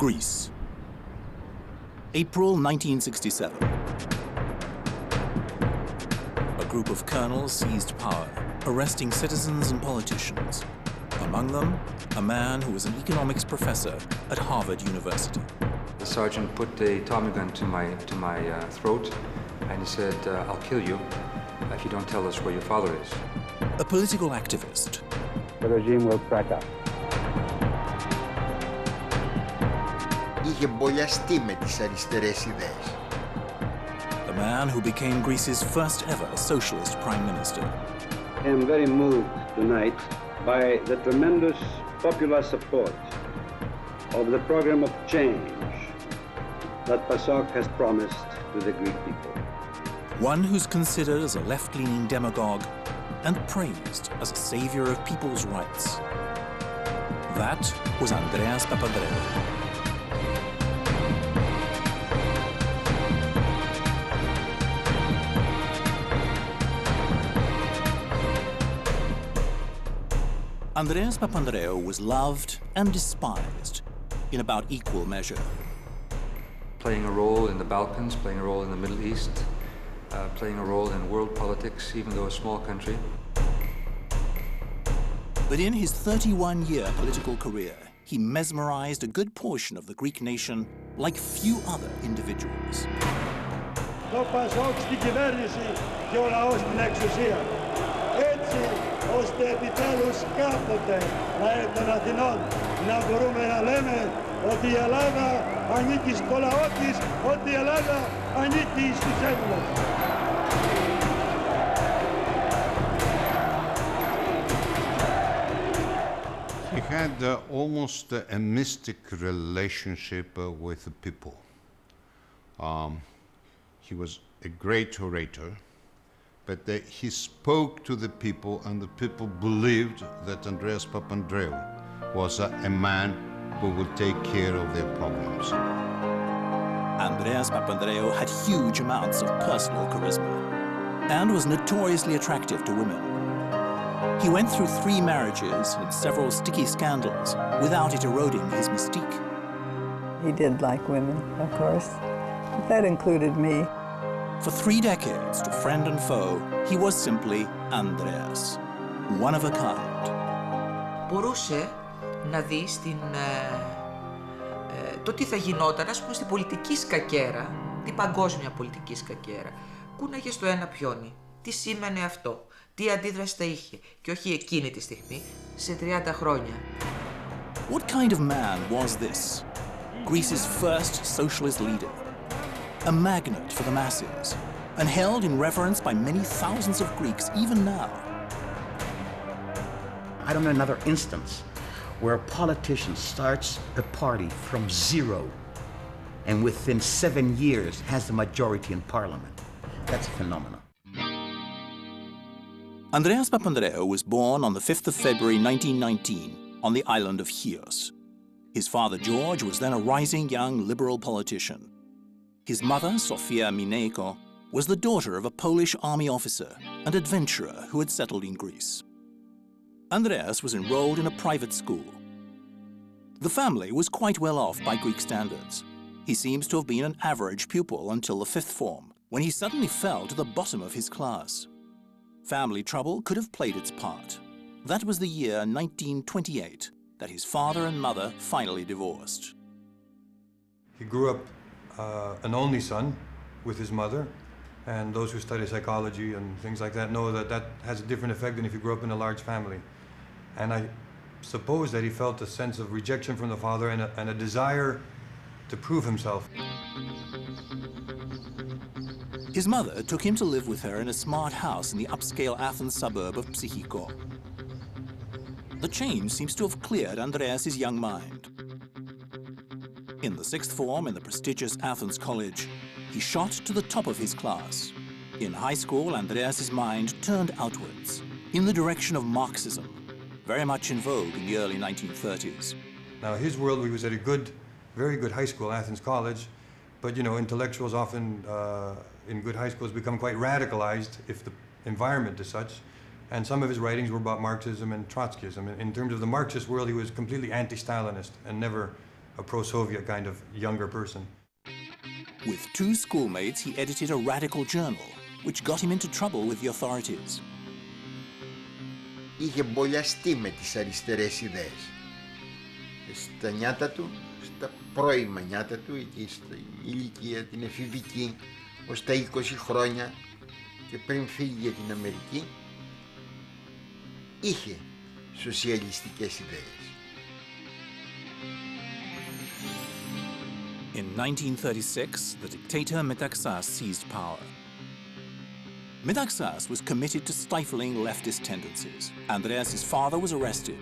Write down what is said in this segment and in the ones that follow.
Greece. April 1967. A group of colonels seized power, arresting citizens and politicians. Among them, a man who was an economics professor at Harvard University. The sergeant put a Tommy gun to my throat, and he said, "I'll kill you if you don't tell us where your father is." A political activist. The regime will crack up. Είχε μπολιαστεί με τις αριστερές ιδέες. The man who became Greece's first ever socialist prime minister. I am very moved tonight by the tremendous popular support of the program of change that PASOK has promised to the Greek people. One who's considered as a left-leaning demagogue and praised as a savior of people's rights. That was Andreas Papandreou. Andreas Papandreou was loved and despised in about equal measure. Playing a role in the Balkans, playing a role in the Middle East, playing a role in world politics, even though a small country. But in his 31-year political career, he mesmerized a good portion of the Greek nation like few other individuals. Το ΠΑΣΟΚ στην κυβέρνηση και ο λαός στην εξουσία. Έτσι, ώστε επιτέλους κάποτε να έρθει των Αθηνών να μπορούμε να λέμε ότι η Ελλάδα ανήκει στο λαό της, ότι η Ελλάδα ανήκει στους Έλληνες. He had almost a mystic relationship with the people. He was a great orator, but he spoke to the people, and the people believed that Andreas Papandreou was a man who would take care of their problems. Andreas Papandreou had huge amounts of personal charisma and was notoriously attractive to women. He went through 3 marriages and several sticky scandals without it eroding his mystique. He did like women, of course. That included me. For 3 decades, to friend and foe, he was simply Andreas, one of a kind. Μπορούσε να δει το τι θα γινόταν, ας πούμε, στην πολιτική σκακέρα, την παγκόσμια πολιτική σκακέρα. Κούναγε στο ένα πιόνι. Τι σήμαινε αυτό, τι αντίδραση θα είχε, και όχι εκείνη τη στιγμή, σε 30 χρόνια. What kind of man was this? Greece's first socialist leader. A magnet for the masses, and held in reverence by many thousands of Greeks even now. I don't know another instance where a politician starts a party from zero and within 7 years has the majority in parliament. That's a phenomenon. Andreas Papandreou was born on the 5th of February 1919 on the island of Chios. His father George was then a rising young liberal politician. His mother, Sofia Mineko, was the daughter of a Polish army officer and adventurer who had settled in Greece. Andreas was enrolled in a private school. The family was quite well off by Greek standards. He seems to have been an average pupil until the 5th form, when he suddenly fell to the bottom of his class. Family trouble could have played its part. That was the year 1928 that his father and mother finally divorced. He grew up an only son with his mother, and those who study psychology and things like that know that that has a different effect than if you grew up in a large family. And I suppose that he felt a sense of rejection from the father and a desire to prove himself. His mother took him to live with her in a smart house in the upscale Athens suburb of Psychiko. The change seems to have cleared Andreas' young mind. In the 6th form in the prestigious Athens College, he shot to the top of his class. In high school, Andreas' mind turned outwards, in the direction of Marxism, very much in vogue in the early 1930s. Now, his world, he was at a very good high school, Athens College, but, you know, intellectuals often in good high schools become quite radicalized if the environment is such, and some of his writings were about Marxism and Trotskyism. In terms of the Marxist world, he was completely anti-Stalinist and never a pro-Soviet kind of younger person. With two schoolmates, he edited a radical journal, which got him into trouble with the authorities. Είχε μπολιαστεί με τις αριστερές ιδέες. Στα νιάτα του, στα πρώιμα νιάτα του, εκεί στην ηλικία την εφηβική, ως τα 20 χρόνια και πριν φύγει για την Αμερική, είχε σοσιαλιστικές ιδέες. In 1936, the dictator Metaxas seized power. Metaxas was committed to stifling leftist tendencies. Andreas' father was arrested.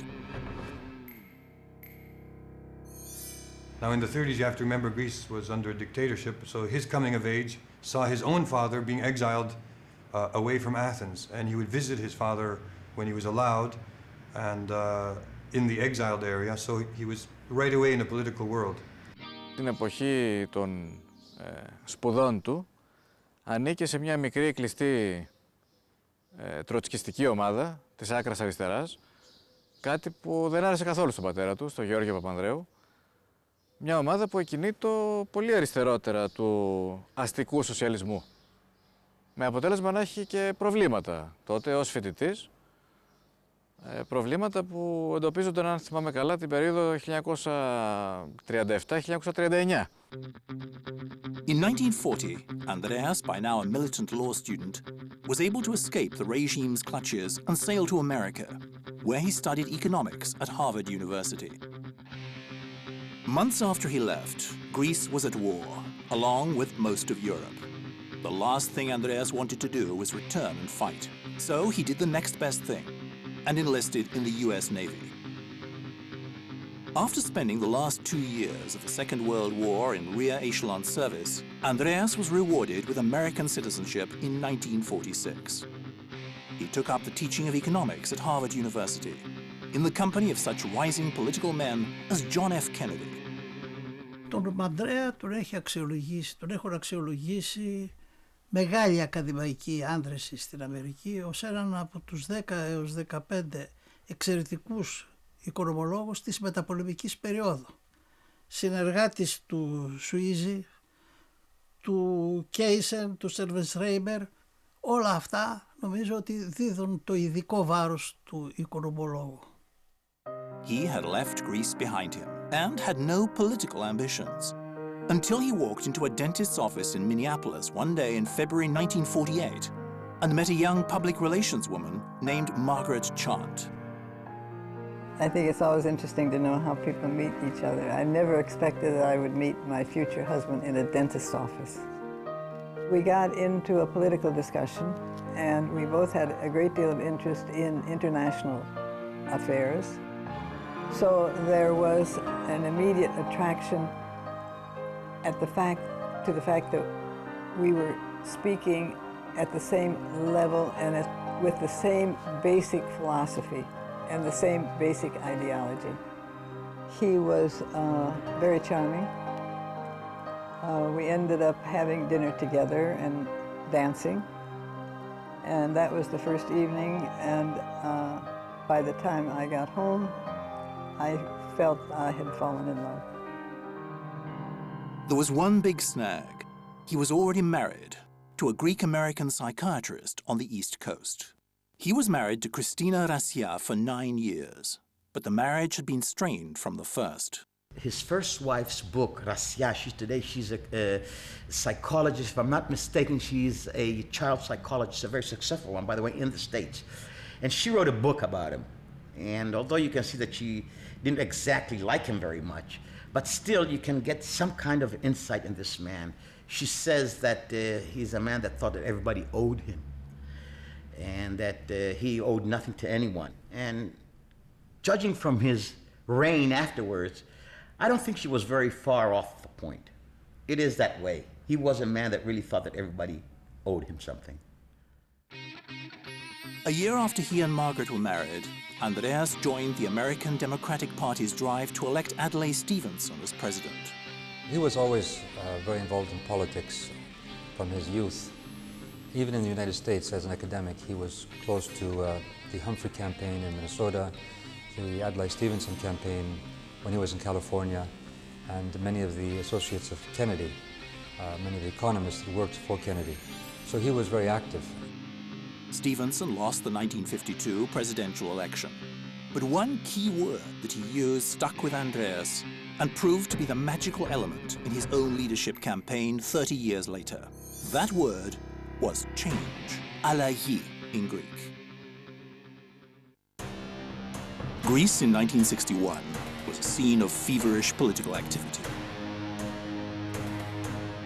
Now in the 30s, you have to remember Greece was under a dictatorship, so his coming of age saw his own father being exiled away from Athens, and he would visit his father when he was allowed, and in the exiled area, so he was right away in the political world. Την εποχή των σπουδών του, ανήκε σε μια μικρή κλειστή τροτσκιστική ομάδα της άκρας αριστεράς, κάτι που δεν άρεσε καθόλου στον πατέρα του, στον Γεώργιο Παπανδρέου. Μια ομάδα που εκκινείται πολύ αριστερότερα του αστικού σοσιαλισμού. Με αποτέλεσμα να έχει και προβλήματα τότε ως φοιτητής. Προβλήματα που εντοπίζονταν, αν θυμάμαι καλά, την περίοδο 1937-1939. In 1940, Andreas, by now a militant law student, was able to escape the regime's clutches and sail to America, where he studied economics at Harvard University. Months after he left, Greece was at war, along with most of Europe. The last thing Andreas wanted to do was return and fight. So he did the next best thing and enlisted in the US Navy. After spending the last 2 years of the Second World War in rear echelon service, Andreas was rewarded with American citizenship in 1946. He took up the teaching of economics at Harvard University, in the company of such rising political men as John F. Kennedy. Τον Ανδρέα τον έχουν αξιολογήσει μεγάλη ακαδημαϊκή άνδρεση στην Αμερική ως έναν από τους 10 έως 15 εξαιρετικούς οικονομολόγους της μεταπολεμικής περίοδου. Συνεργάτης του Σουίζη, του Κέισεν, του Σερβενσρέιμερ, όλα αυτά νομίζω ότι δίδουν το ειδικό βάρος του οικονομολόγου. He had left Greece behind him and had no political ambitions until he walked into a dentist's office in Minneapolis one day in February 1948 and met a young public relations woman named Margaret Chant. I think it's always interesting to know how people meet each other. I never expected that I would meet my future husband in a dentist's office. We got into a political discussion, and we both had a great deal of interest in international affairs. So there was an immediate attraction to the fact that we were speaking at the same level and with the same basic philosophy and the same basic ideology. He was very charming. We ended up having dinner together and dancing, and that was the first evening, and by the time I got home, I felt I had fallen in love. There was one big snag. He was already married to a Greek-American psychiatrist on the East Coast. He was married to Christina Rassia for 9 years, but the marriage had been strained from the first. His first wife's book, Rassia, she's a psychologist. If I'm not mistaken, she's a child psychologist, a very successful one, by the way, in the States. And she wrote a book about him. And although you can see that she didn't exactly like him very much, but still you can get some kind of insight in this man. She says that he's a man that thought that everybody owed him and that he owed nothing to anyone. And judging from his reign afterwards, I don't think she was very far off the point. It is that way. He was a man that really thought that everybody owed him something. A year after he and Margaret were married, Andreas joined the American Democratic Party's drive to elect Adlai Stevenson as president. He was always very involved in politics from his youth. Even in the United States, as an academic, he was close to the Humphrey campaign in Minnesota, the Adlai Stevenson campaign when he was in California, and many of the associates of Kennedy, many of the economists that worked for Kennedy. So he was very active. Stevenson lost the 1952 presidential election. But one key word that he used stuck with Andreas and proved to be the magical element in his own leadership campaign 30 years later. That word was change, αλλαγή in Greek. Greece in 1961 was a scene of feverish political activity.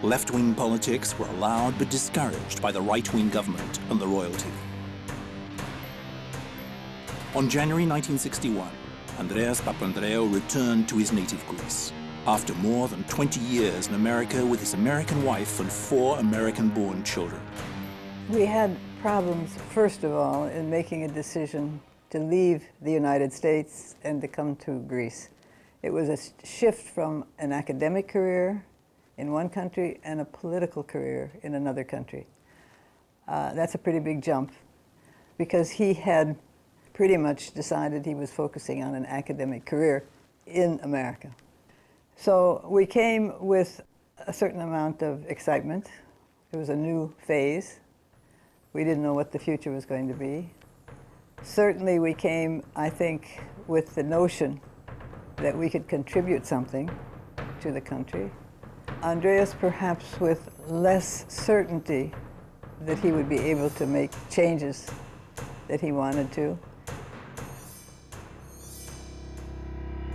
Left-wing politics were allowed but discouraged by the right-wing government and the royalty. On January 1961, Andreas Papandreou returned to his native Greece after more than 20 years in America with his American wife and 4 American-born children. We had problems, first of all, in making a decision to leave the United States and to come to Greece. It was a shift from an academic career in one country and a political career in another country. That's a pretty big jump because he had pretty much decided he was focusing on an academic career in America. So we came with a certain amount of excitement. It was a new phase. We didn't know what the future was going to be. Certainly we came, I think, with the notion that we could contribute something to the country. Andreas perhaps with less certainty that he would be able to make changes that he wanted to.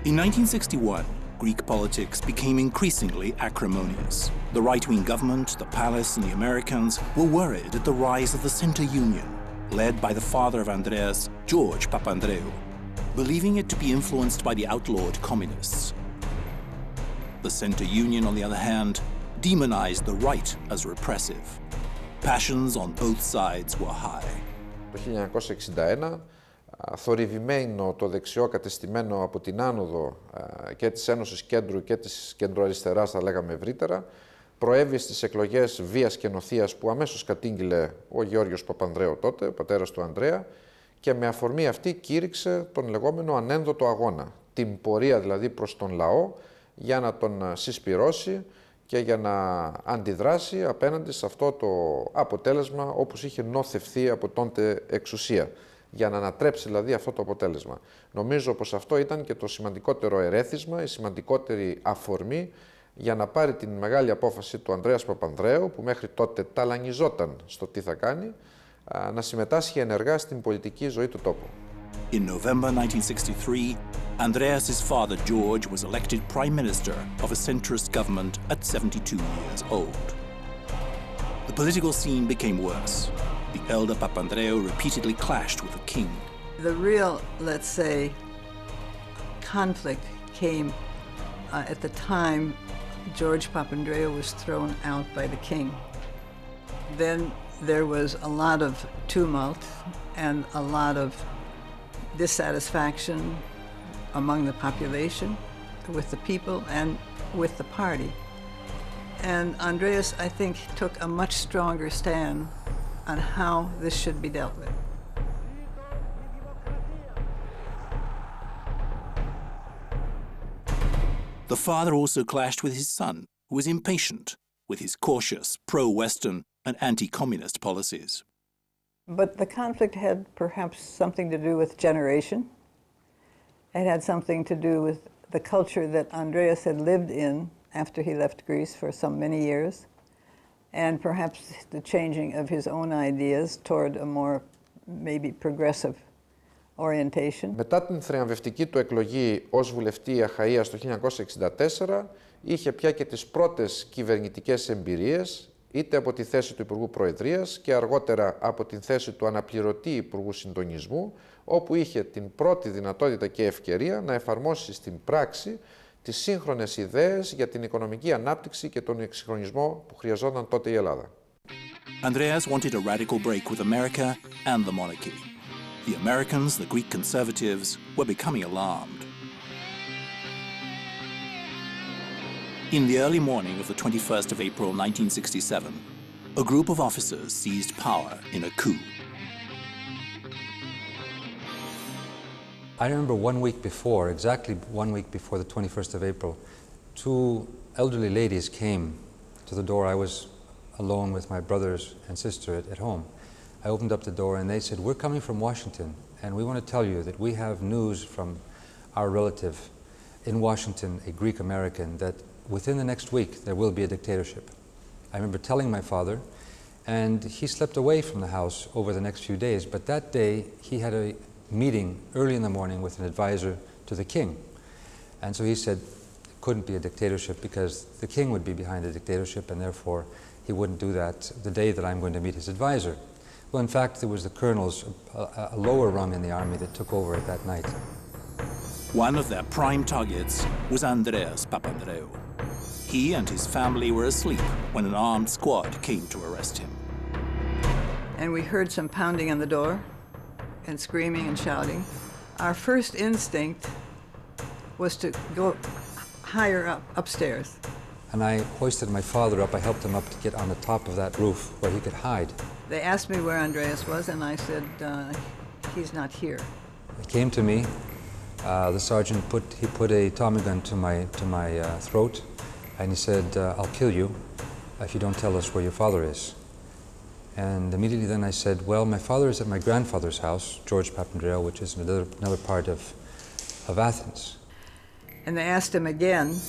In 1961, Greek politics became increasingly acrimonious. The right-wing government, the palace, and the Americans were worried at the rise of the Center Union, led by the father of Andreas, George Papandreou, believing it to be influenced by the outlawed communists. The Center Union, on the other hand, demonized the right as repressive. Passions on both sides were high. Το 1961, θορυβημένο το δεξιό κατεστημένο από την άνοδο και της Ένωσης Κέντρου και της κεντροαριστεράς, θα λέγαμε ευρύτερα, προέβη στις εκλογές βίας και νοθείας που αμέσως κατήγγειλε ο Γεώργιος Παπανδρέου τότε, ο πατέρας του Ανδρέα, και με αφορμή αυτή κήρυξε τον λεγόμενο ανένδοτο αγώνα, την πορεία δηλαδή προς τον λαό, για να τον συσπυρώσει και για να αντιδράσει απέναντι σε αυτό το αποτέλεσμα όπως είχε νοθευθεί από τότε εξουσία, για να ανατρέψει δηλαδή αυτό το αποτέλεσμα. Νομίζω πως αυτό ήταν και το σημαντικότερο ερέθισμα, η σημαντικότερη αφορμή για να πάρει την μεγάλη απόφαση του Ανδρέας Παπανδρέου, που μέχρι τότε ταλανιζόταν στο τι θα κάνει, να συμμετάσχει ενεργά στην πολιτική ζωή του τόπου. In November 1963, Andreas's father George was elected Prime Minister of a centrist government at 72 years old. The political scene became worse. The elder Papandreou repeatedly clashed with the king. The real, let's say, conflict came at the time George Papandreou was thrown out by the king. Then there was a lot of tumult and a lot of dissatisfaction among the population, with the people and with the party. And Andreas, I think, took a much stronger stand on how this should be dealt with. The father also clashed with his son, who was impatient with his cautious, pro-Western and anti-communist policies. But the conflict had perhaps something to do with generation. It had something to do with the culture that Andreas had lived in after he left Greece for so many years, and perhaps the changing of his own ideas toward a more maybe progressive orientation. Μετά την θριαμβευτική του εκλογή ως βουλευτή Αχαΐας το 1964, είχε πια και τις πρώτες κυβερνητικές εμπειρίες, είτε από τη θέση του Υπουργού Προεδρίας και αργότερα από την θέση του αναπληρωτή Υπουργού Συντονισμού, όπου είχε την πρώτη δυνατότητα και ευκαιρία να εφαρμόσει στην πράξη τις σύγχρονες ιδέες για την οικονομική ανάπτυξη και τον εξυγχρονισμό που χρειαζόταν τότε η Ελλάδα. Andreas wanted a radical break with America and the monarchy. The Americans, the Greek conservatives, were becoming alarmed. In the early morning of the 21st of April 1967, a group of officers seized power in a coup. I remember 1 week before, exactly 1 week before the 21st of April, two elderly ladies came to the door. I was alone with my brothers and sister at home. I opened up the door and they said, "We're coming from Washington and we want to tell you that we have news from our relative in Washington, a Greek American, that within the next week there will be a dictatorship." I remember telling my father, and he slept away from the house over the next few days, but that day he had a meeting early in the morning with an advisor to the king. And so he said it couldn't be a dictatorship because the king would be behind the dictatorship and therefore he wouldn't do that the day that I'm going to meet his advisor. Well, in fact, there was the colonels, a lower rung in the army, that took over that night. One of their prime targets was Andreas Papandreou. He and his family were asleep when an armed squad came to arrest him. And we heard some pounding on the door and screaming and shouting. Our first instinct was to go higher up, upstairs. And I hoisted my father up. I helped him up to get on the top of that roof where he could hide. They asked me where Andreas was, and I said, he's not here. He came to me. The sergeant put a Tommy gun to my throat, and he said, "I'll kill you if you don't tell us where your father is." And immediately then I said, "Well, my father is at my grandfather's house, George Papandreou, which is another part of Athens." And they asked him again,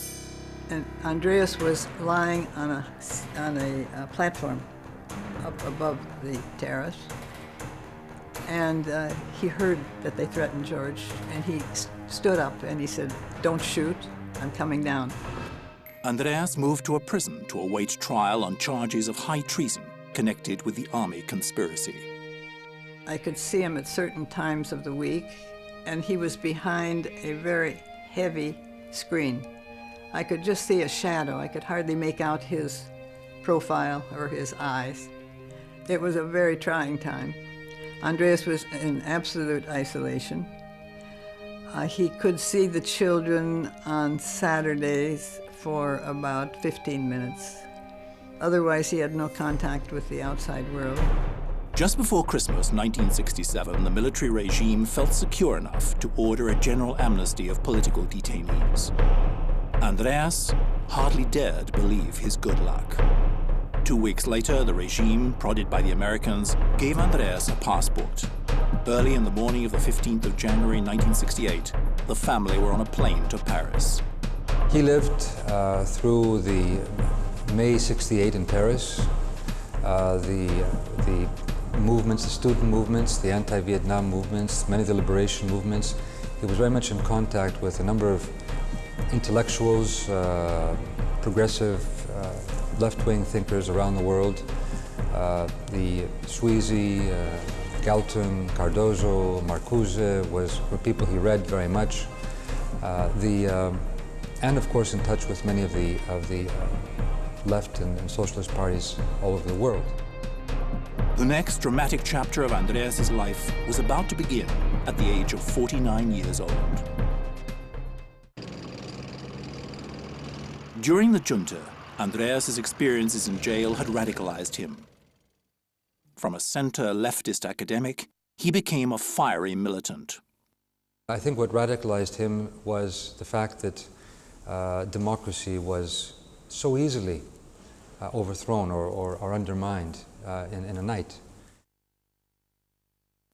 and Andreas was lying on a platform up above the terrace. And he heard that they threatened George, and he stood up and he said, "Don't shoot, I'm coming down." Andreas moved to a prison to await trial on charges of high treason connected with the army conspiracy. I could see him at certain times of the week, and he was behind a very heavy screen. I could just see a shadow. I could hardly make out his profile or his eyes. It was a very trying time. Andreas was in absolute isolation. He could see the children on Saturdays for about 15 minutes. Otherwise, he had no contact with the outside world. Just before Christmas 1967, the military regime felt secure enough to order a general amnesty of political detainees. Andreas hardly dared believe his good luck. 2 weeks later, the regime, prodded by the Americans, gave Andreas a passport. Early in the morning of the 15th of January 1968, the family were on a plane to Paris. He lived through the May '68 in Paris, the movements, the student movements, the anti-Vietnam movements, many of the liberation movements. He was very much in contact with a number of intellectuals, progressive, left-wing thinkers around the world. The Sweezy, Galton, Cardozo, Marcuse were people he read very much. And of course in touch with many of the left and socialist parties all over the world. The next dramatic chapter of Andreas's life was about to begin at the age of 49 years old. During the junta, Andreas's experiences in jail had radicalized him. From a center leftist academic, he became a fiery militant. I think what radicalized him was the fact that democracy was so easily overthrown or undermined in a night.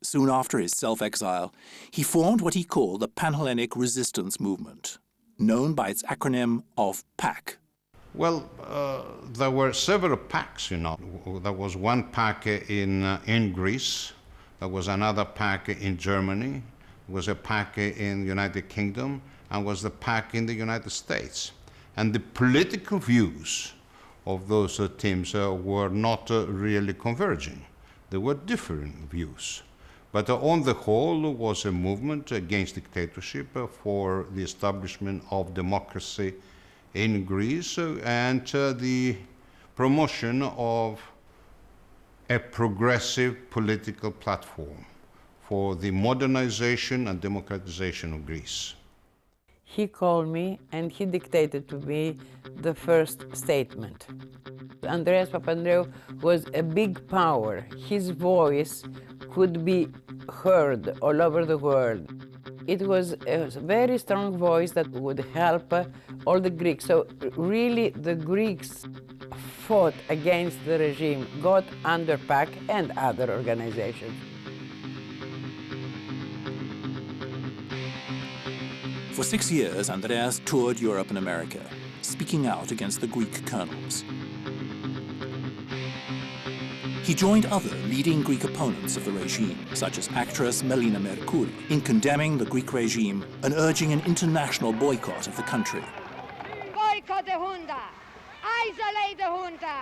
Soon after his self-exile, he formed what he called the Panhellenic resistance movement, known by its acronym of PAC. Well, there were several PACs, you know. There was one PAC in Greece, there was another PAC in Germany, there was a PAC in the United Kingdom, and was the PAC in the United States. And the political views of those teams were not really converging. There were different views. But on the whole was a movement against dictatorship for the establishment of democracy in Greece and the promotion of a progressive political platform for the modernization and democratization of Greece. He called me and he dictated to me the first statement. Andreas Papandreou was a big power. His voice could be heard all over the world. It was a very strong voice that would help all the Greeks. So really the Greeks fought against the regime, got under PAC and other organizations. For 6 years, Andreas toured Europe and America, speaking out against the Greek colonels. He joined other leading Greek opponents of the regime, such as actress Melina Mercouri, in condemning the Greek regime and urging an international boycott of the country. Boycott the junta! Isolate the junta!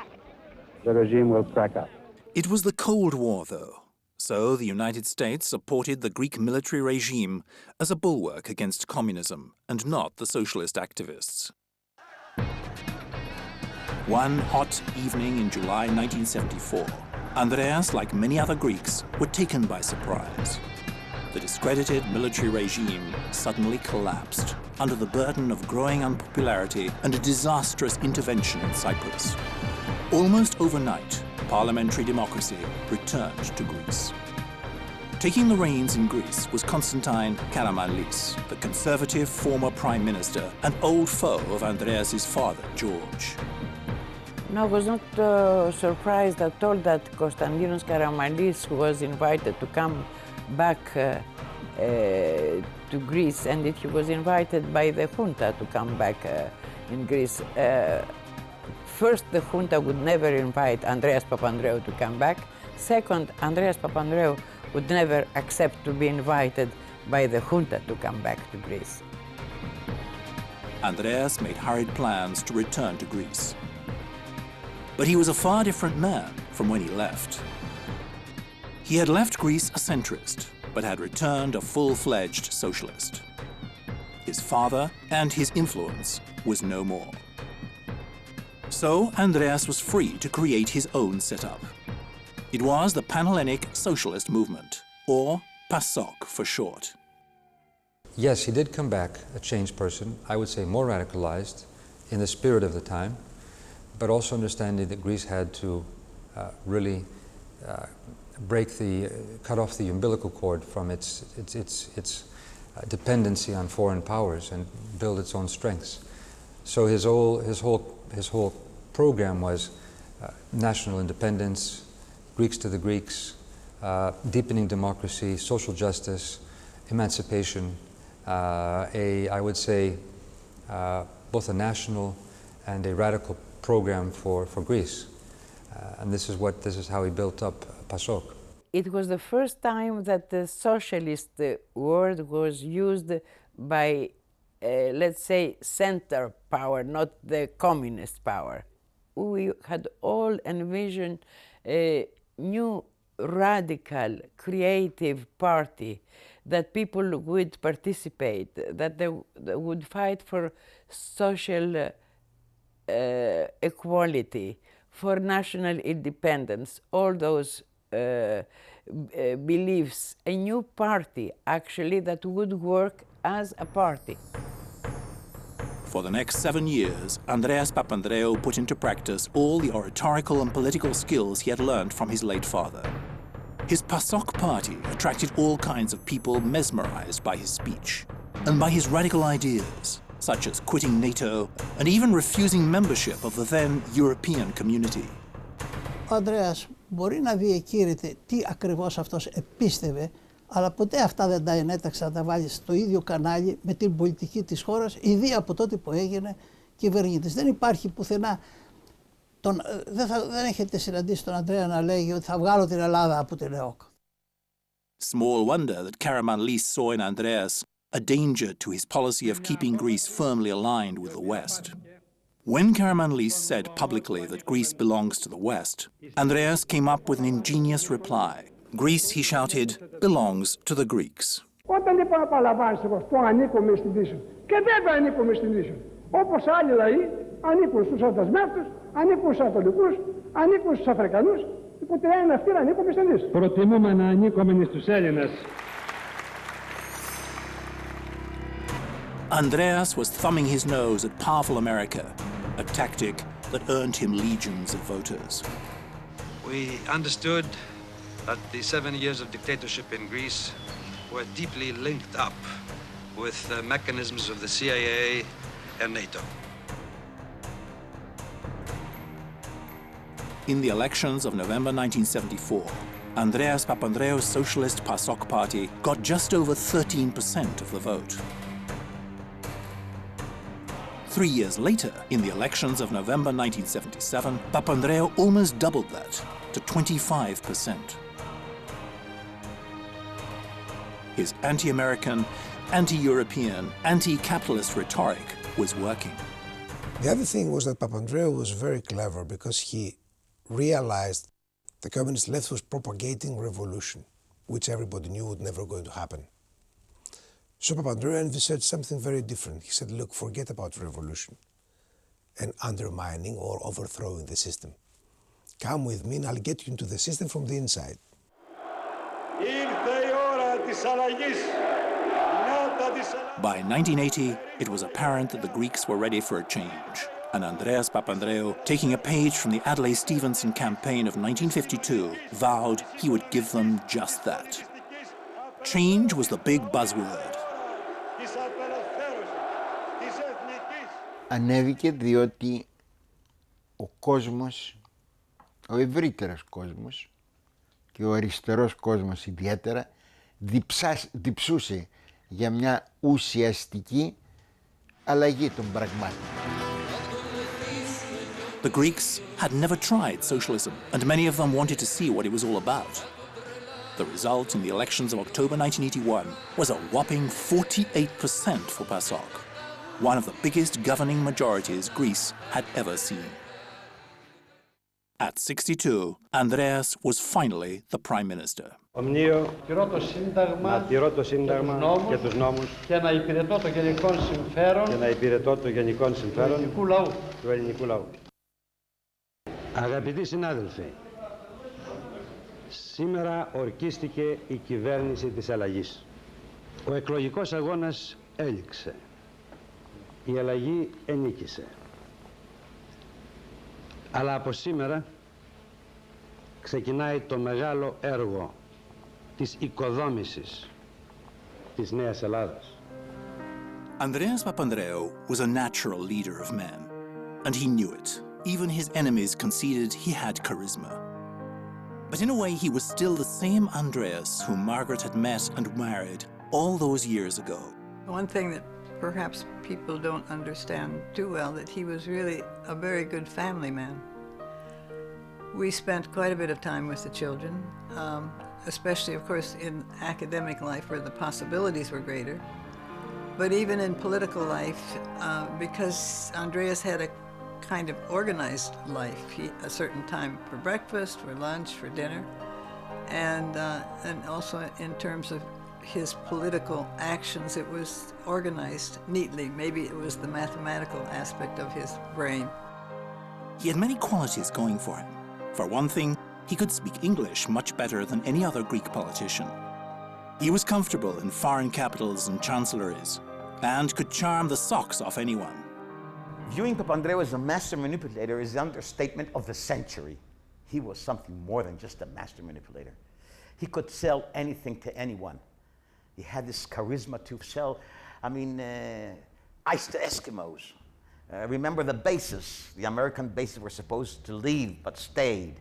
The regime will crack up. It was the Cold War, though, so the United States supported the Greek military regime as a bulwark against communism and not the socialist activists. One hot evening in July 1974, Andreas, like many other Greeks, were taken by surprise. The discredited military regime suddenly collapsed under the burden of growing unpopularity and a disastrous intervention in Cyprus. Almost overnight, parliamentary democracy returned to Greece. Taking the reins in Greece was Constantine Karamanlis, the conservative former prime minister and old foe of Andreas's father, George. No, I was not surprised at all that Konstantinos Karamanlis was invited to come back to Greece, and that he was invited by the junta to come back in Greece. First, the junta would never invite Andreas Papandreou to come back. Second, Andreas Papandreou would never accept to be invited by the junta to come back to Greece. Andreas made hurried plans to return to Greece. But he was a far different man from when he left. He had left Greece a centrist, but had returned a full-fledged socialist. His father and his influence was no more. So Andreas was free to create his own setup. It was the Panhellenic Socialist Movement, or PASOK for short. Yes, he did come back a changed person, I would say more radicalized in the spirit of the time, but also understanding that Greece had to really cut off the umbilical cord from its dependency on foreign powers and build its own strengths. So his whole program was national independence, Greeks to the Greeks, deepening democracy, social justice, emancipation, I would say both a national and a radical program for Greece. And this is how he built up PASOK. It was the first time that the socialist word was used by, let's say, center power, not the communist power. We had all envisioned a new, radical, creative party that people would participate, that they would fight for social equality, for national independence, all those beliefs, a new party actually that would work as a party. For the next 7 years, Andreas Papandreou put into practice all the oratorical and political skills he had learned from his late father. His PASOK party attracted all kinds of people mesmerized by his speech and by his radical ideas, such as quitting NATO and even refusing membership of the then European community. Ο Ανδρέας μπορεί να διεκήρυται τι ακριβώς αυτός επίστευε, αλλά ποτέ αυτά δεν τα ενέταξε να τα βάλει στο ίδιο κανάλι με την πολιτική της χώρας, ήδη από τότε που έγινε κυβερνήτης. Δεν υπάρχει πουθενά, δεν έχετε συναντήσει τον Ανδρέα να λέγει ότι θα βγάλω την Ελλάδα από την ΕΟΚ. Small wonder that Karamanlis saw in Andreas a danger to his policy of keeping Greece firmly aligned with the West. When Karamanlis said publicly that Greece belongs to the West, Andreas came up with an ingenious reply. Greece, he shouted, belongs to the Greeks. Όταν είπα να παραλαμβάνεις εγώ, το ανήκουμε στην Δύση. Και βέβαια ανήκουμε στην Δύση. Όπως άλλοι λαοί ανήκουν στους αντασμεύτους, ανήκουν στους Ανατολικούς, ανήκουν στους Αφρικανούς. Οπότε είναι αυτοί να ανήκουμε στην Δύση. Προτιμούμε να ανήκουμε στους Έλληνες. Andreas was thumbing his nose at powerful America, a tactic that earned him legions of voters. We understood that the 7 years of dictatorship in Greece were deeply linked up with the mechanisms of the CIA and NATO. In the elections of November 1974, Andreas Papandreou's socialist PASOK party got just over 13% of the vote. 3 years later, in the elections of November 1977, Papandreou almost doubled that to 25%. His anti-American, anti-European, anti-capitalist rhetoric was working. The other thing was that Papandreou was very clever because he realized the communist left was propagating revolution, which everybody knew would never going to happen. So Papandreou envisaged something very different. He said, look, forget about revolution and undermining or overthrowing the system. Come with me and I'll get you into the system from the inside. By 1980, it was apparent that the Greeks were ready for a change, and Andreas Papandreou, taking a page from the Adlai Stevenson campaign of 1952, vowed he would give them just that. Change was the big buzzword. Ανέβηκε διότι ο κόσμος, ο ευρύτερος κόσμος και ο αριστερός κόσμος ιδιαίτερα διψούσε για μια ουσιαστική αλλαγή των πραγμάτων. The Greeks had never tried socialism, and many of them wanted to see what it was all about. The result in the elections of October 1981 was a whopping 48% for PASOK, one of the biggest governing majorities Greece had ever seen. At 62, Andreas was finally the prime minister. Ομνίω να τηρώ το Σύνταγμα και τους νόμους και να υπηρετώ το γενικό συμφέρον του ελληνικού λαού. Αγαπητοί συνάδελφοι, σήμερα ορκίστηκε η κυβέρνηση της αλλαγής. Ο εκλογικός αγώνας έληξε. Η αλλαγή ενίκησε. Αλλά από σήμερα ξεκινάει το μεγάλο έργο της οικοδόμησης της Νέας Ελλάδας. Andreas Papandreou was a natural leader of men, and he knew it. Even his enemies conceded he had charisma. But in a way, he was still the same Andreas whom Margaret had met and married all those years ago. One thing that perhaps people don't understand too well, that he was really a very good family man. We spent quite a bit of time with the children, especially, of course, in academic life where the possibilities were greater. But even in political life, because Andreas had a kind of organized life, a certain time for breakfast, for lunch, for dinner, and also in terms of his political actions, it was organized neatly. Maybe it was the mathematical aspect of his brain. He had many qualities going for him. For one thing, he could speak English much better than any other Greek politician. He was comfortable in foreign capitals and chancelleries, and could charm the socks off anyone. Viewing Papandreou as a master manipulator is the understatement of the century. He was something more than just a master manipulator. He could sell anything to anyone. He had this charisma to sell, ice to Eskimos. Remember the bases. The American bases were supposed to leave, but stayed.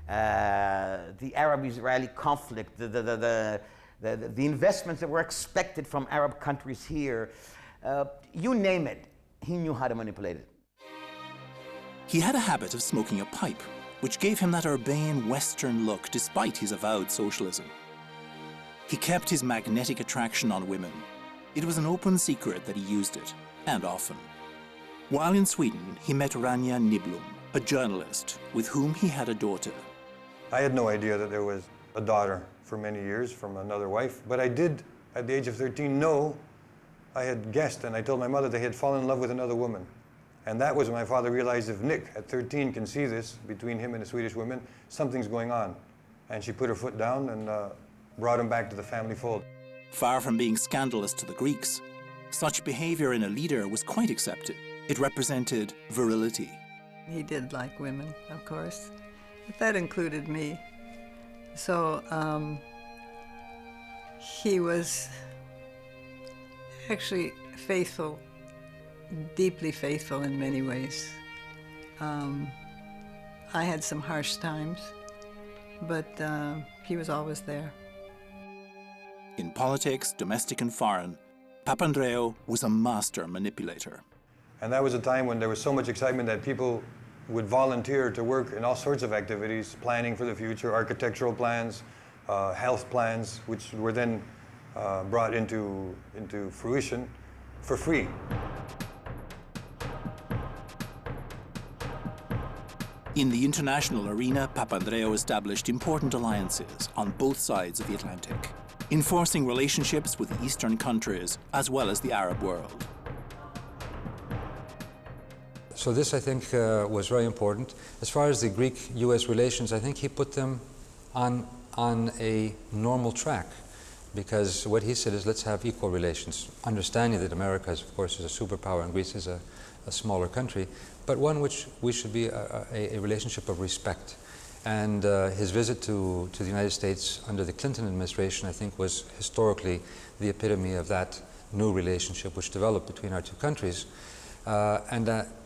The Arab-Israeli conflict, the investments that were expected from Arab countries here, you name it, he knew how to manipulate it. He had a habit of smoking a pipe, which gave him that urbane Western look despite his avowed socialism. He kept his magnetic attraction on women. It was an open secret that he used it, and often. While in Sweden, he met Rania Niblum, a journalist with whom he had a daughter. I had no idea that there was a daughter for many years from another wife, but I did, at the age of 13, know, I had guessed, and I told my mother they had fallen in love with another woman. And that was when my father realized if Nick, at 13, can see this between him and a Swedish woman, something's going on. And she put her foot down and brought him back to the family fold. Far from being scandalous to the Greeks, such behavior in a leader was quite accepted. It represented virility. He did like women, of course, but that included me. So He was actually faithful, deeply faithful in many ways. I had some harsh times, but he was always there. In politics, domestic and foreign, Papandreou was a master manipulator. And that was a time when there was so much excitement that people would volunteer to work in all sorts of activities, planning for the future, architectural plans, health plans, which were then brought into fruition for free. In the international arena, Papandreou established important alliances on both sides of the Atlantic, enforcing relationships with the Eastern countries as well as the Arab world. So this, I think, was very important. As far as the Greek-US relations, I think he put them on a normal track, because what he said is, let's have equal relations, understanding that America, of course, is a superpower and Greece is a smaller country, but one which we should be a relationship of respect. And his visit to the United States under the Clinton administration, I think, was historically the epitome of that new relationship which developed between our two countries.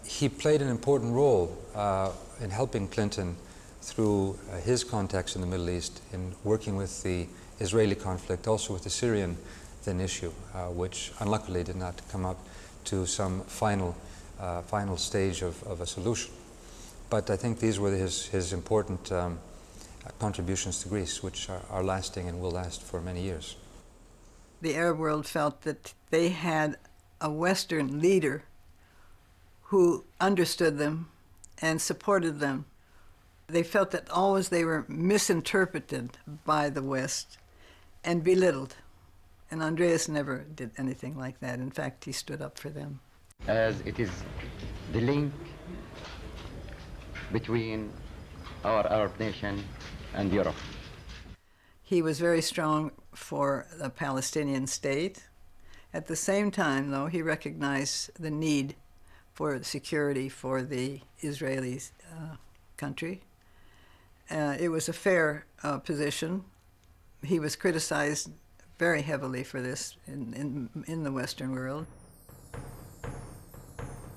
He played an important role in helping Clinton through his contacts in the Middle East, in working with the Israeli conflict, also with the Syrian then issue, which unluckily did not come up to some final stage of a solution. But I think these were his important contributions to Greece, which are lasting and will last for many years. The Arab world felt that they had a Western leader who understood them and supported them. They felt that always they were misinterpreted by the West and belittled. And Andreas never did anything like that. In fact, he stood up for them. As it is the link between our Arab nation and Europe. He was very strong for the Palestinian state. At the same time, though, he recognized the need for security for the Israeli country. It was a fair position. He was criticized very heavily for this in the Western world.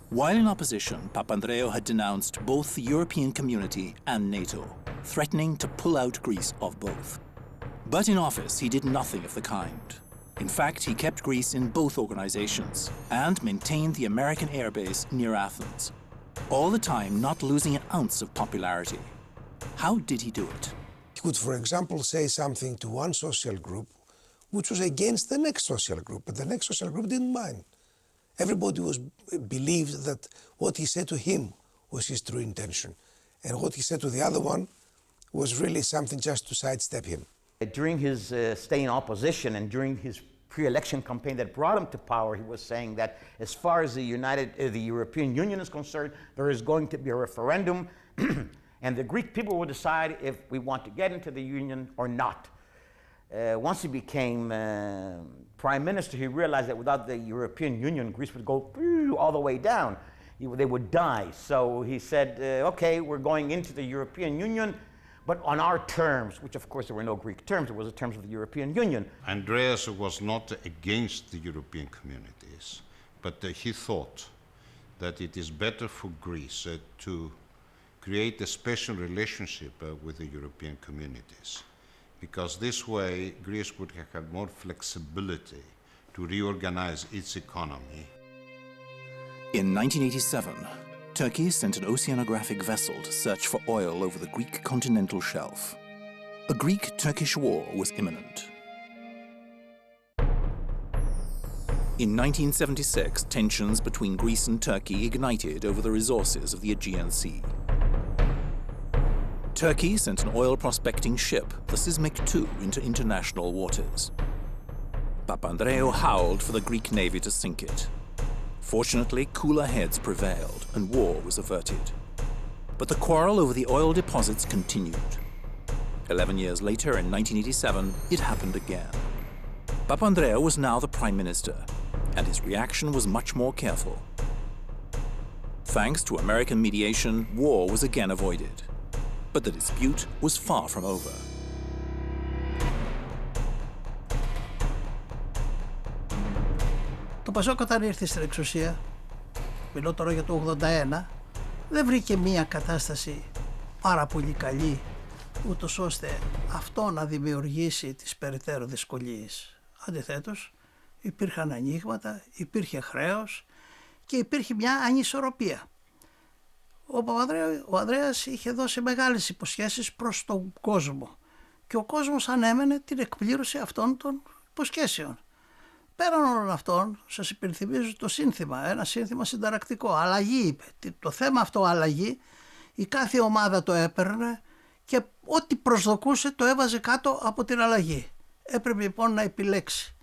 While in opposition, Papandreou had denounced both the European community and NATO, threatening to pull out Greece of both. But in office, he did nothing of the kind. In fact, he kept Greece in both organizations and maintained the American airbase near Athens, all the time not losing an ounce of popularity. How did he do it? He could, for example, say something to one social group which was against the next social group, but the next social group didn't mind. Everybody believed that what he said to him was his true intention, and what he said to the other one was really something just to sidestep him. During his stay in opposition and during his pre-election campaign that brought him to power, he was saying that as far as the European Union is concerned, there is going to be a referendum, and the Greek people will decide if we want to get into the Union or not. Once he became prime minister, he realized that without the European Union, Greece would go all the way down. They would die. So he said, okay, we're going into the European Union, but on our terms, which of course there were no Greek terms, it was the terms of the European Union. Andreas was not against the European communities, but he thought that it is better for Greece to create a special relationship with the European communities, because this way Greece would have had more flexibility to reorganize its economy. In 1987, Turkey sent an oceanographic vessel to search for oil over the Greek continental shelf. A Greek-Turkish war was imminent. In 1976, tensions between Greece and Turkey ignited over the resources of the Aegean Sea. Turkey sent an oil prospecting ship, the Seismic II, into international waters. Papandreou howled for the Greek navy to sink it. Fortunately, cooler heads prevailed and war was averted. But the quarrel over the oil deposits continued. 11 years later, in 1987, it happened again. Papandreou was now the prime minister, and his reaction was much more careful. Thanks to American mediation, war was again avoided. But the dispute was far from over. Το Πασόκ όταν ήρθε στην εξουσία, μιλώ τώρα για το 81, δεν βρήκε μία κατάσταση πάρα πολύ καλή, ούτως ώστε αυτό να δημιουργήσει τις περαιτέρω δυσκολίες. Αντιθέτως, υπήρχαν ανοίγματα, υπήρχε χρέος και υπήρχε μια ανισορροπία. Ο Ανδρέας είχε δώσει μεγάλες υποσχέσεις προς τον κόσμο και ο κόσμος ανέμενε την εκπλήρωση αυτών των υποσχέσεων. Πέραν όλων αυτών, σας υπενθυμίζω το σύνθημα, ένα σύνθημα συνταρακτικό. Αλλαγή είπε. Το θέμα αυτό αλλαγή, η κάθε ομάδα το έπαιρνε και ό,τι προσδοκούσε το έβαζε κάτω από την αλλαγή. Έπρεπε λοιπόν να επιλέξει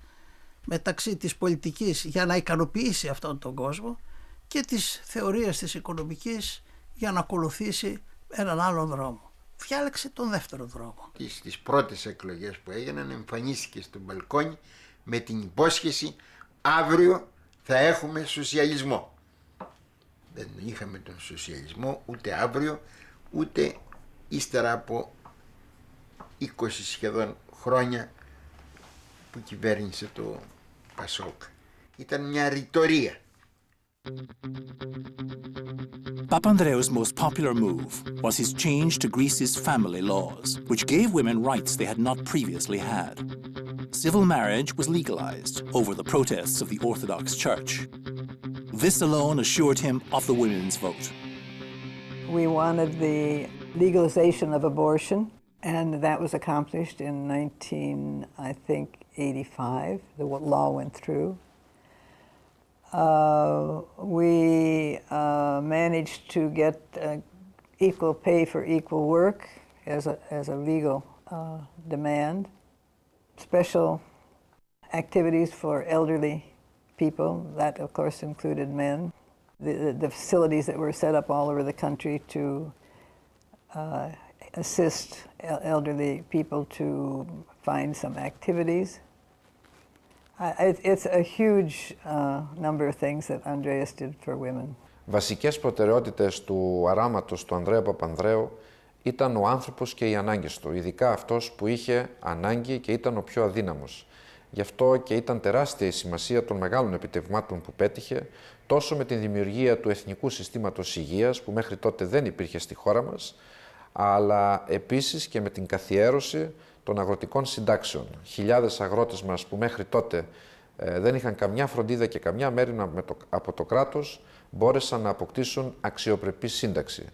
μεταξύ της πολιτικής για να ικανοποιήσει αυτόν τον κόσμο και της θεωρίας της οικονομικής για να ακολουθήσει έναν άλλον δρόμο. Διάλεξε τον δεύτερο δρόμο. Στις πρώτες εκλογές που έγιναν εμφανίστηκε στο μπαλκόνι με την υπόσχεση αύριο θα έχουμε σοσιαλισμό. Δεν είχαμε τον σοσιαλισμό ούτε αύριο ούτε ύστερα από 20 σχεδόν χρόνια που κυβέρνησε το Πασόκ. Ήταν μια ρητορία. Papandreou's most popular move was his change to Greece's family laws, which gave women rights they had not previously had. Civil marriage was legalized over the protests of the Orthodox Church. This alone assured him of the women's vote. We wanted the legalization of abortion, and that was accomplished in 1985. The law went through. We managed to get equal pay for equal work as a legal demand. Special activities for elderly people, that of course included men. The facilities that were set up all over the country to assist elderly people to find some activities. It's a huge number of things that Andreas did for women. Βασικές προτεραιότητες του αράματος του Ανδρέα Παπανδρέου ήταν ο άνθρωπος και οι ανάγκες του, ειδικά αυτός που είχε ανάγκη και ήταν ο πιο αδύναμος. Γι' αυτό και ήταν τεράστια η σημασία των μεγάλων επιτευγμάτων που πέτυχε, τόσο με την δημιουργία του Εθνικού Συστήματος Υγείας, που μέχρι τότε δεν υπήρχε στη χώρα μας, αλλά επίσης και με την καθιέρωση των αγροτικών συντάξεων. Χιλιάδες αγρότες μας που μέχρι τότε δεν είχαν καμιά φροντίδα και καμιά μέρημνα από το κράτος, μπόρεσαν να αποκτήσουν αξιοπρεπή σύνταξη.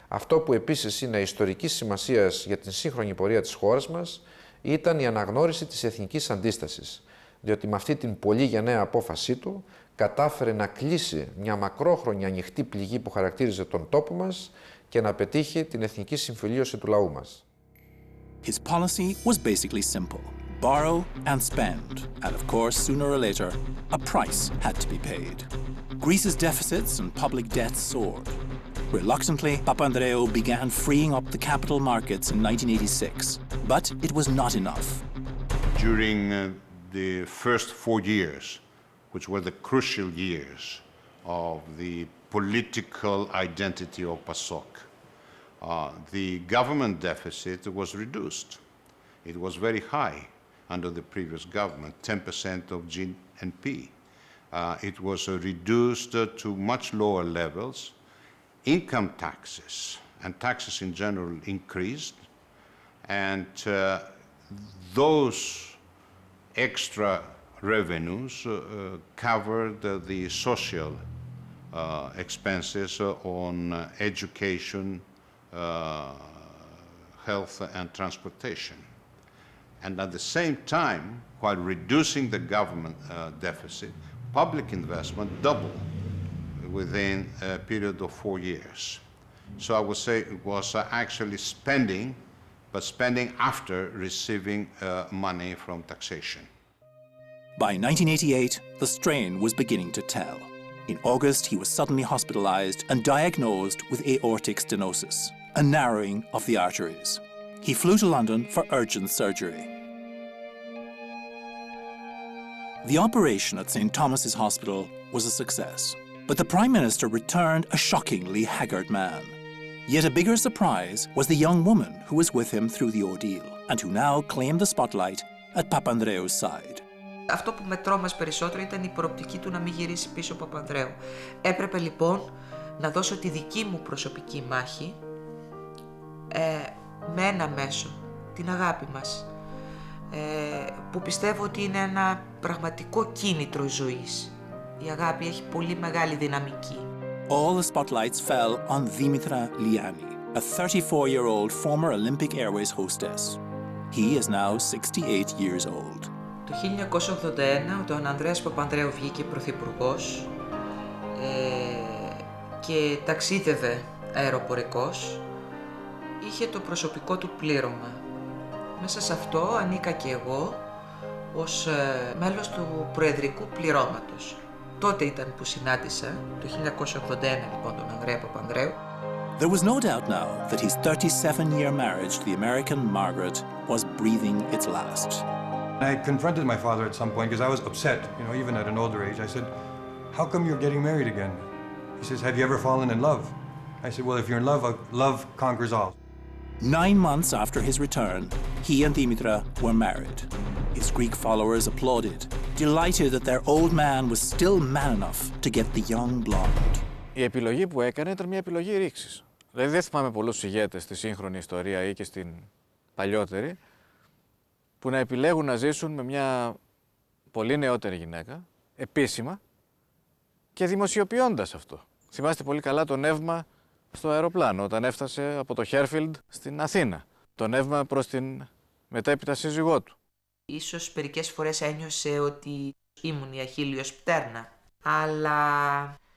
Αυτό που επίσης είναι ιστορικής σημασίας για την σύγχρονη πορεία της χώρας μας ήταν η αναγνώριση της εθνικής αντίστασης, διότι με αυτή την πολύ γενναία απόφασή του κατάφερε να κλείσει μια μακρόχρονη ανοιχτή πληγή που χαρακτήριζε τον τόπο μας και να πετύχει την εθνική συμφιλίωση του λαού μας. His policy was basically simple. Borrow and spend. And of course, sooner or later, a price had to be paid. Greece's deficits and public debts soared. Reluctantly, Papandreou began freeing up the capital markets in 1986. But it was not enough. During the first 4 years, which were the crucial years of the political identity of PASOK, the government deficit was reduced. It was very high under the previous government, 10% of GNP. It was reduced to much lower levels. Income taxes and taxes in general increased, and those extra revenues covered the social expenses on education, health and transportation. And at the same time, while reducing the government deficit, public investment doubled within a period of 4 years. So I would say it was actually spending, but spending after receiving money from taxation. By 1988, the strain was beginning to tell. In August, he was suddenly hospitalized and diagnosed with aortic stenosis, a narrowing of the arteries. He flew to London for urgent surgery. The operation at St. Thomas's Hospital was a success, but the Prime Minister returned a shockingly haggard man. Yet a bigger surprise was the young woman who was with him through the ordeal, and who now claimed the spotlight at Papandreou's side. Αυτό που με τρόμασε περισσότερο ήταν η προοπτική του να μην γυρίσει πίσω ο Παπανδρέου. Έπρεπε λοιπόν να δώσω τη δική μου προσωπική μάχη με ένα μέσο, την αγάπη μας, που πιστεύω ότι είναι ένα πραγματικό κίνητρο ζωής. Η αγάπη έχει πολύ μεγάλη δυναμική. All the spotlights fell on Dimitra Liani, a 34-year-old former Olympic Airways hostess. He is now 68 years old. Το 1981 όταν ο Ανδρέας Παπανδρέου βγήκε πρωθυπουργός και ταξίδευε αεροπορικός, είχε το προσωπικό του πλήρωμα. Μέσα σε αυτό ανήκα και εγώ ως μέλος του προεδρικού πληρώματος. Τότε ήταν που συνάντησα, το 1981 λοιπόν, τον Ανδρέα Παπανδρέου. There was no doubt now that his 37-year marriage to the American Margaret was breathing its last. I confronted my father at some point because I was upset, even at an older age. I said, how come you're getting married again? He says, have you ever fallen in love? I said, well, if you're in love, love conquers all. 9 months after his return, he and Dimitra were married. His Greek followers applauded, delighted that their old man was still man enough to get the young blonde. Η επιλογή που έκανε ήταν μια επιλογή ρήξης. Δηλαδή δεν θυμάμαι πολλούς ηγέτες στη σύγχρονη ιστορία ή και στην παλιότερη που να επιλέγουν να ζήσουν με μια πολύ νεότερη γυναίκα, επίσημα και δημοσιοποιώντας αυτό. Θυμάστε πολύ καλά το νεύμα στο αεροπλάνο όταν έφτασε από το Χέρφιλντ στην Αθήνα. Το νεύμα προς την μετέπειτα σύζυγό του. Ίσως μερικές φορές ένιωσε ότι ήμουν η Αχίλιος πτέρνα, αλλά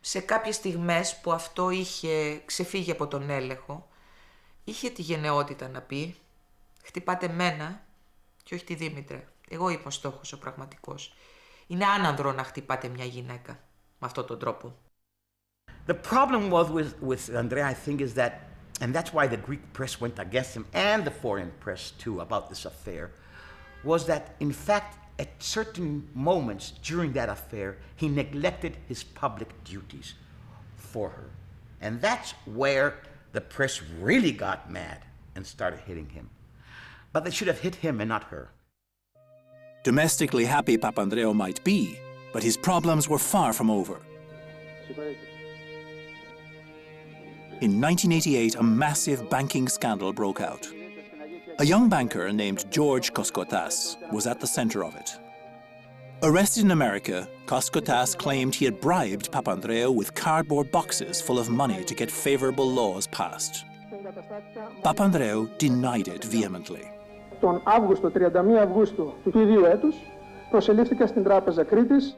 σε κάποιες στιγμές που αυτό είχε ξεφύγει από τον έλεγχο, είχε τη γενναιότητα να πει «Χτυπάτε μένα και όχι τη Δήμητρα. Εγώ είμαι ο στόχος ο πραγματικός. Είναι άνανδρο να χτυπάτε μια γυναίκα με αυτόν τον τρόπο». The problem was with Andrea, I think, is that, and that's why the Greek press went against him, and the foreign press too, about this affair, was that, in fact, at certain moments during that affair, he neglected his public duties for her. And that's where the press really got mad and started hitting him. But they should have hit him and not her. Domestically happy Papandreou might be, but his problems were far from over. In 1988, a massive banking scandal broke out. A young banker named George Koskotas was at the center of it. Arrested in America, Koskotas claimed he had bribed Papandreou with cardboard boxes full of money to get favorable laws passed. Papandreou denied it vehemently. Τον Αύγουστο, 31 Αυγούστου του ίδιου έτους, προσελήφθηκα στην Τράπεζα Κρήτης.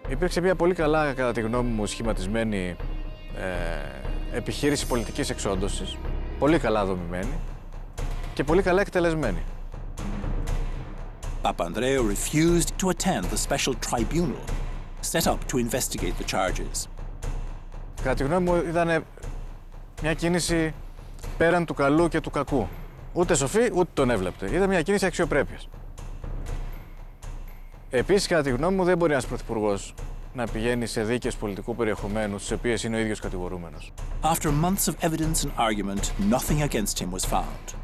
Υπήρξε μια πολύ καλά, κατά τη γνώμη μου, σχηματισμένη επιχείρηση πολιτικής εξόντωσης, πολύ καλά δομημένη και πολύ καλά εκτελεσμένη. Papandreou refused to attend the special tribunal set up to investigate the charges. Κατά τη γνώμη μου ήταν μια κίνηση πέραν του καλού και του κακού. Ούτε σοφή, ούτε τον έβλεπτε. Ήταν μια κίνηση αξιοπρέπειας. Επίσης, κατά τη γνώμη μου, δεν μπορεί ένας πρωθυπουργός να πηγαίνει σε δίκες πολιτικού περιεχομένου, στις οποίες είναι ο ίδιος κατηγορούμενος. After months of evidence and argument, nothing against him was found.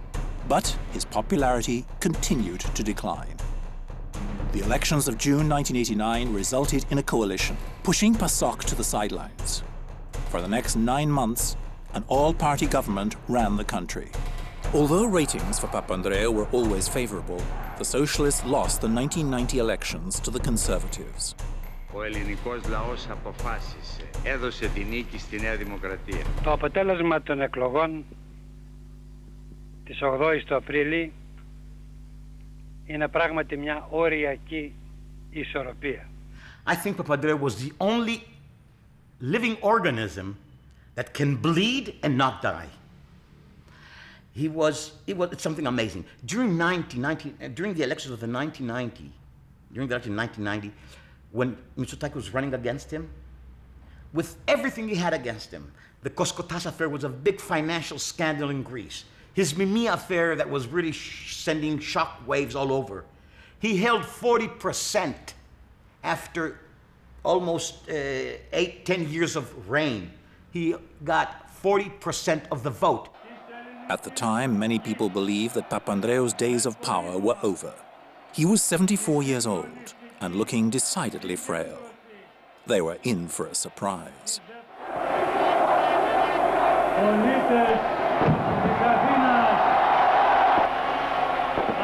But his popularity continued to decline. The elections of June 1989 resulted in a coalition, pushing PASOK to the sidelines. For the next 9 months, an all-party government ran the country. Although ratings for Papandreou were always favorable, the socialists lost the 1990 elections to the conservatives. Ο ελληνικός λαός αποφάσισε, έδωσε τη νίκη στη Νέα Δημοκρατία. Το αποτέλεσμα των εκλογών της 8ης του Απρίλη είναι πράγματι μια οριακή ισορροπία. I think Papandreou was the only living organism that can bleed and not die. It's something amazing. During the elections of the 1990, when Mitsotakis was running against him, with everything he had against him, the Koskotas affair was a big financial scandal in Greece. His Mimi affair that was really sending shock waves all over. He held 40% after almost 8-10 years of reign. He got 40% of the vote. At the time, many people believed that Papandreou's days of power were over. He was 74 years old, and looking decidedly frail. They were in for a surprise. Πολίτες της Αθήνας,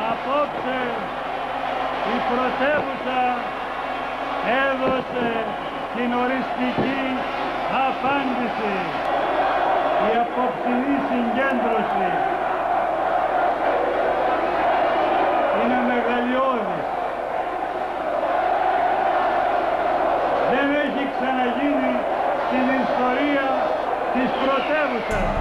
απόψε η πρωτεύουσα έδωσε την οριστική απάντηση. Η απόψινή συγκέντρωση είναι μεγαλειώδης. Δεν έχει ξαναγίνει στην ιστορία της πρωτεύουσας.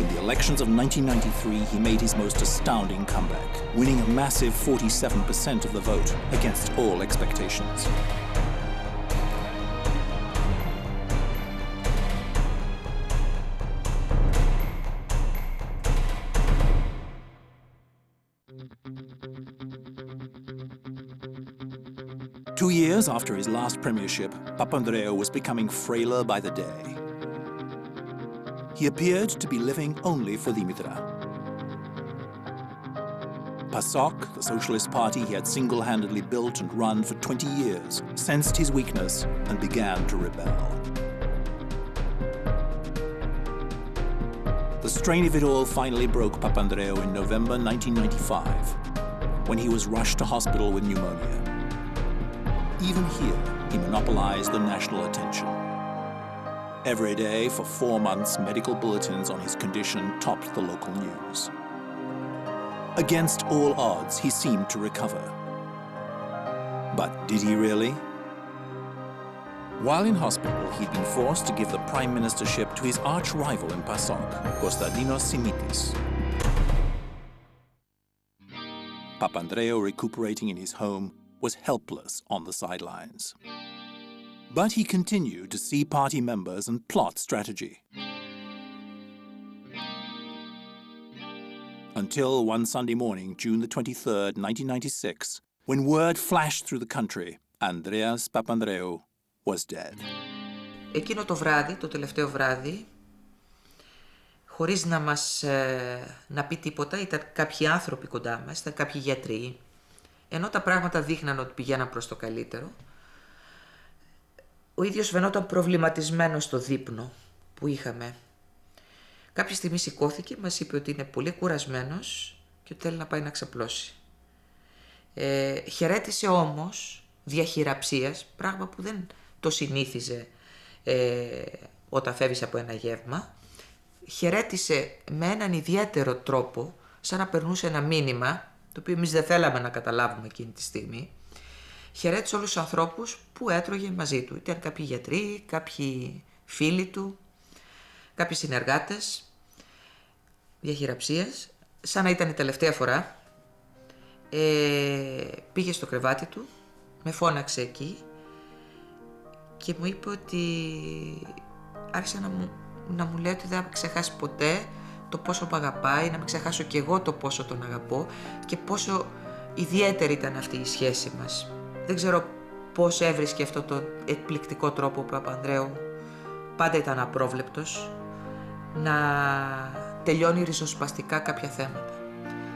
In the elections of 1993, he made his most astounding comeback, winning a massive 47% of the vote against all expectations. Two years after his last premiership, Papandreou was becoming frailer by the day. He appeared to be living only for Dimitra. PASOK, the socialist party he had single-handedly built and run for 20 years, sensed his weakness and began to rebel. The strain of it all finally broke Papandreou in November 1995, when he was rushed to hospital with pneumonia. Even here, he monopolized the national attention. Every day, for 4 months, medical bulletins on his condition topped the local news. Against all odds, he seemed to recover. But did he really? While in hospital, he'd been forced to give the prime ministership to his arch-rival in PASOK, Konstantinos Simitis. Papandreou, recuperating in his home, was helpless on the sidelines. But he continued to see party members and plot strategy. Until one Sunday morning, June the 23rd, 1996, when word flashed through the country, Andreas Papandreou was dead. Εκείνο το βράδυ, το τελευταίο βράδυ, χωρίς να πει τίποτα, ήταν κάποιοι άνθρωποι κοντά μας, ήταν κάποιοι γιατροί, ενώ τα πράγματα δείχναν ότι πηγαίναν προς το καλύτερο. Ο ίδιος φαινόταν προβληματισμένος στο δείπνο που είχαμε. Κάποια στιγμή σηκώθηκε, μας είπε ότι είναι πολύ κουρασμένος και ότι θέλει να πάει να ξαπλώσει. Χαιρέτησε όμως διαχειραψίας, πράγμα που δεν το συνήθιζε όταν φεύγεις από ένα γεύμα. Χαιρέτησε με έναν ιδιαίτερο τρόπο, σαν να περνούσε ένα μήνυμα, το οποίο εμείς δεν θέλαμε να καταλάβουμε εκείνη τη στιγμή. Χαιρέτησε όλους τους ανθρώπους που έτρωγε μαζί του. Ήταν κάποιοι γιατροί, κάποιοι φίλοι του, κάποιοι συνεργάτες διαχειραψίας, σαν να ήταν η τελευταία φορά. Πήγε στο κρεβάτι του, με φώναξε εκεί και μου είπε ότι άρχισε να μου λέει ότι δεν θα ξεχάσει ποτέ το πόσο με αγαπάει, να μην ξεχάσω κι εγώ το πόσο τον αγαπώ και πόσο ιδιαίτερη ήταν αυτή η σχέση μας. Δεν ξέρω πώς έβρισκε αυτό το εκπληκτικό τρόπο που ο Παπανδρέου πάντα ήταν απρόβλεπτος να τελειώνει ριζοσπαστικά κάποια θέματα.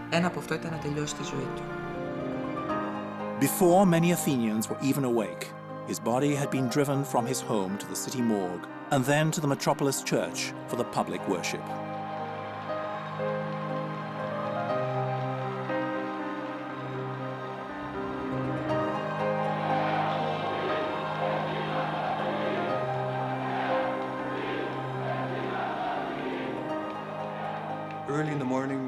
Ένα από αυτό ήταν να τελειώσει τη ζωή του. Before many Athenians were even awake, his body had been driven from his home to the city morgue and then to the metropolis church for the public worship. Early in the morning,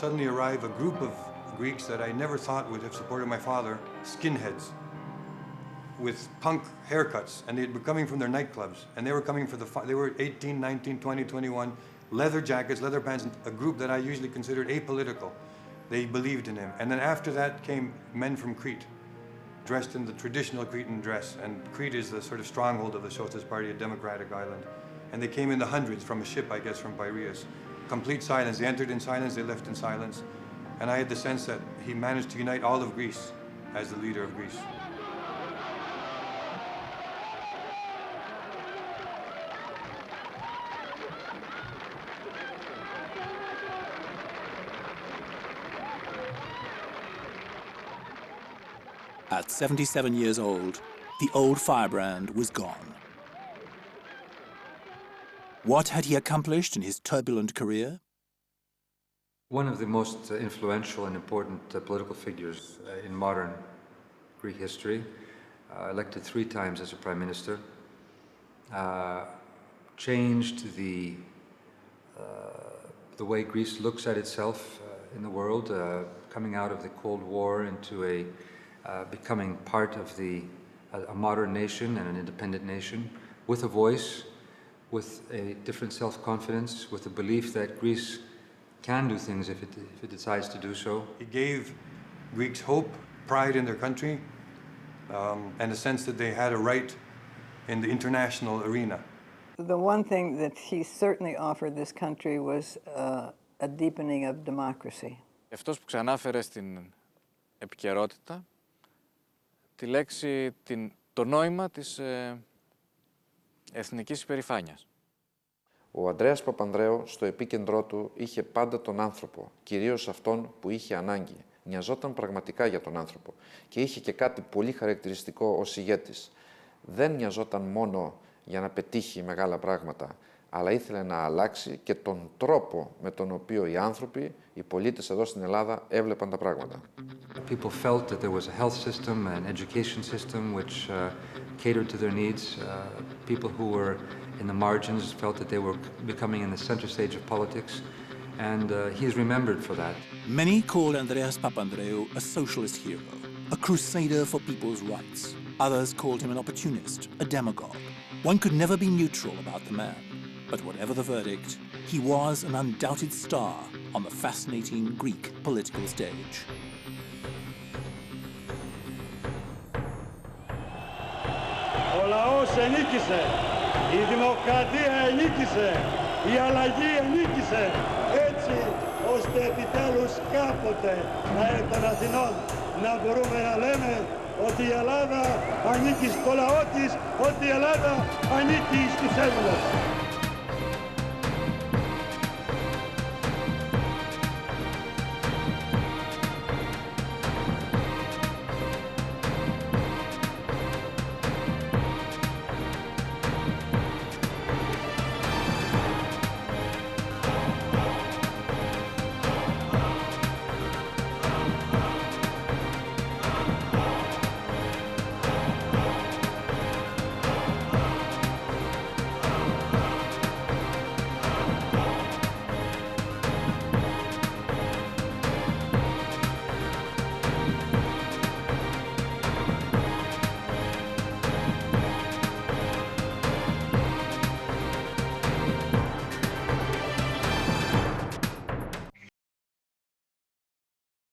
suddenly arrived a group of Greeks that I never thought would have supported my father, skinheads, with punk haircuts, and they'd been coming from their nightclubs, and they were coming for they were 18, 19, 20, 21, leather jackets, leather pants, a group that I usually considered apolitical. They believed in him. And then after that came men from Crete, dressed in the traditional Cretan dress, and Crete is the sort of stronghold of the Socialist Party, a democratic island. And they came in the hundreds from a ship, I guess, from Piraeus. Complete silence. They entered in silence, they left in silence. And I had the sense that he managed to unite all of Greece as the leader of Greece. At 77 years old, the old firebrand was gone. What had he accomplished in his turbulent career? One of the most influential and important political figures in modern Greek history, elected 3 times as a prime minister, changed the way Greece looks at itself in the world, coming out of the Cold War into becoming part of a modern nation and an independent nation, with a voice, with a different self-confidence, with the belief that Greece can do things if it decides to do so. He gave Greeks hope, pride in their country, and a sense that they had a right in the international arena. The one thing that he certainly offered this country was a deepening of democracy. Αυτός που ξανάφερε στην επικαιρότητα τη λέξη, το νόημα της εθνικής υπερηφάνειας. Ο Ανδρέας Παπανδρέου στο επίκεντρό του είχε πάντα τον άνθρωπο, κυρίως αυτόν που είχε ανάγκη. Νοιαζόταν πραγματικά για τον άνθρωπο και είχε και κάτι πολύ χαρακτηριστικό ως ηγέτης. Δεν νοιαζόταν μόνο για να πετύχει μεγάλα πράγματα, αλλά ήθελε να αλλάξει και τον τρόπο με τον οποίο οι άνθρωποι, οι πολίτες εδώ στην Ελλάδα, έβλεπαν τα πράγματα. People felt that there was a health system, an education system which catered to their needs. People who were in the margins felt that they were becoming in the center stage of politics, and he is remembered for that. Many called Andreas Papandreou a socialist hero, a crusader for people's rights. Others called him an opportunist, a demagogue. One could never be neutral about the man. But whatever the verdict, he was an undoubted star on the fascinating Greek political stage. Ο λαός ενίκησε, η δημοκρατία ενίκησε, η αλλαγή ενίκησε, έτσι ώστε επιτέλους κάποτε των Αθηνών να μπορούμε να λέμε ότι η Ελλάδα ανήκει στο λαό της, ότι η Ελλάδα ανήκει στους Έλληνες.